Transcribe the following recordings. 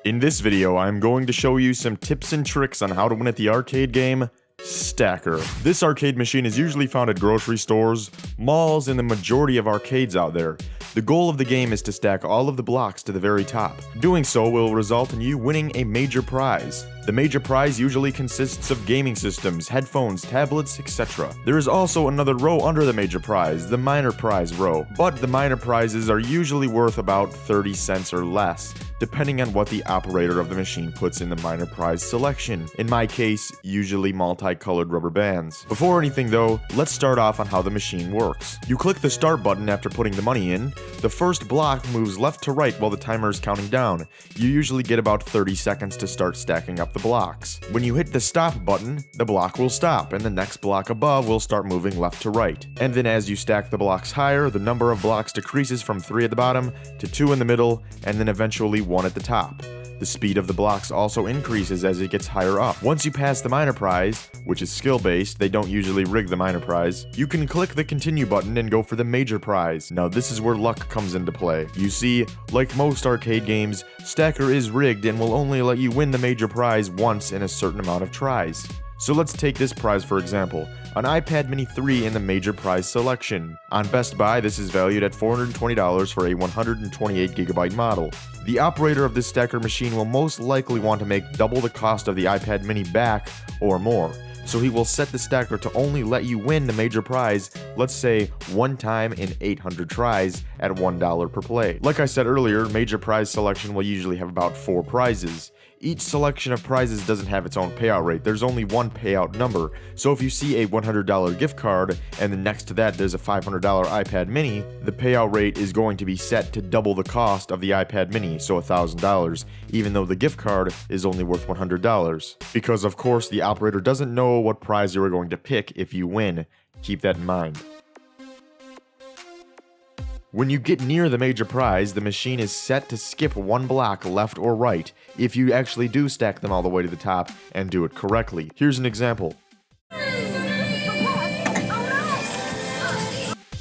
In this video, I'm going to show you some tips and tricks on how to win at the arcade game Stacker. This arcade machine is usually found at grocery stores, malls, and the majority of arcades out there. The goal of the game is to stack all of the blocks to the very top. Doing so will result in you winning a major prize. The major prize usually consists of gaming systems, headphones, tablets, etc. There is also another row under the major prize, the minor prize row, but the minor prizes are usually worth about 30 cents or less, depending on what the operator of the machine puts in the minor prize selection. In my case, usually multicolored rubber bands. Before anything though, let's start off on how the machine works. You click the start button after putting the money in. The first block moves left to right while the timer is counting down. You usually get about 30 seconds to start stacking up the blocks. When you hit the stop button, the block will stop and the next block above will start moving left to right. And then as you stack the blocks higher, the number of blocks decreases from 3 at the bottom to 2 in the middle and then eventually 1 at the top. The speed of the blocks also increases as it gets higher up. Once you pass the minor prize, which is skill-based, they don't usually rig the minor prize, you can click the continue button and go for the major prize. Now this is where luck comes into play. You see, like most arcade games, Stacker is rigged and will only let you win the major prize once in a certain amount of tries. So let's take this prize for example, an iPad mini 3 in the major prize selection. On Best Buy, this is valued at $420 for a 128GB model. The operator of this stacker machine will most likely want to make double the cost of the iPad mini back or more. So he will set the stacker to only let you win the major prize, let's say one time in 800 tries at $1 per play. Like I said earlier, major prize selection will usually have about 4 prizes. Each selection of prizes doesn't have its own payout rate, there's only one payout number. So if you see a $100 gift card and then next to that there's a $500 iPad mini, the payout rate is going to be set to double the cost of the iPad mini, so $1,000, even though the gift card is only worth $100. Because of course the operator doesn't know what prize you are going to pick if you win. Keep that in mind. When you get near the major prize, the machine is set to skip one block left or right if you actually do stack them all the way to the top and do it correctly. Here's an example.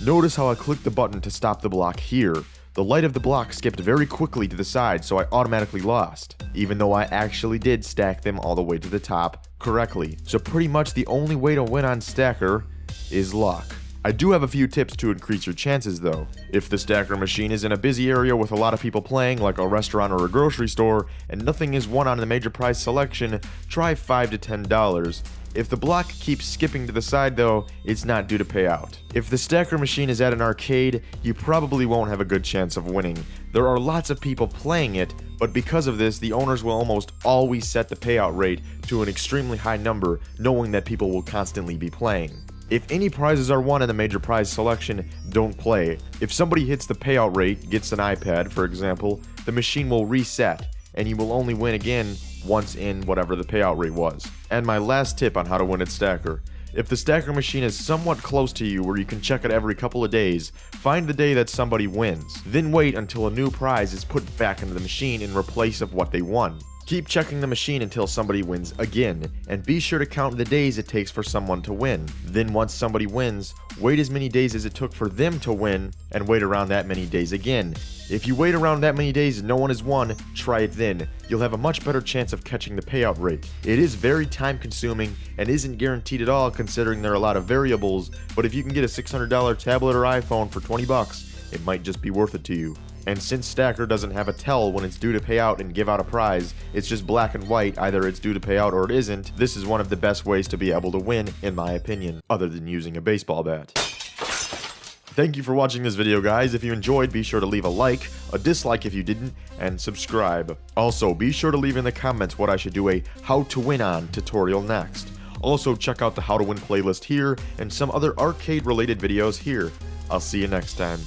Notice how I clicked the button to stop the block here. The light of the block skipped very quickly to the side, so I automatically lost, even though I actually did stack them all the way to the top correctly. So pretty much the only way to win on Stacker is luck. I do have a few tips to increase your chances though. If the stacker machine is in a busy area with a lot of people playing, like a restaurant or a grocery store, and nothing is won on the major prize selection, try $5 to $10. If the block keeps skipping to the side though, it's not due to pay out. If the stacker machine is at an arcade, you probably won't have a good chance of winning. There are lots of people playing it, but because of this, the owners will almost always set the payout rate to an extremely high number, knowing that people will constantly be playing. If any prizes are won in the major prize selection, don't play. If somebody hits the payout rate, gets an iPad for example, the machine will reset, and you will only win again once in whatever the payout rate was. And my last tip on how to win at Stacker. If the stacker machine is somewhat close to you where you can check it every couple of days, find the day that somebody wins. Then wait until a new prize is put back into the machine in replace of what they won. Keep checking the machine until somebody wins again, and be sure to count the days it takes for someone to win. Then once somebody wins, wait as many days as it took for them to win, and wait around that many days again. If you wait around that many days and no one has won, try it then. You'll have a much better chance of catching the payout rate. It is very time consuming and isn't guaranteed at all considering there are a lot of variables, but if you can get a $600 tablet or iPhone for $20, it might just be worth it to you. And since Stacker doesn't have a tell when it's due to pay out and give out a prize, it's just black and white, either it's due to pay out or it isn't, this is one of the best ways to be able to win, in my opinion, other than using a baseball bat. Thank you for watching this video guys. If you enjoyed, be sure to leave a like, a dislike if you didn't, and subscribe. Also, be sure to leave in the comments what I should do a how to win on tutorial next. Also, check out the how to win playlist here, and some other arcade related videos here. I'll see you next time.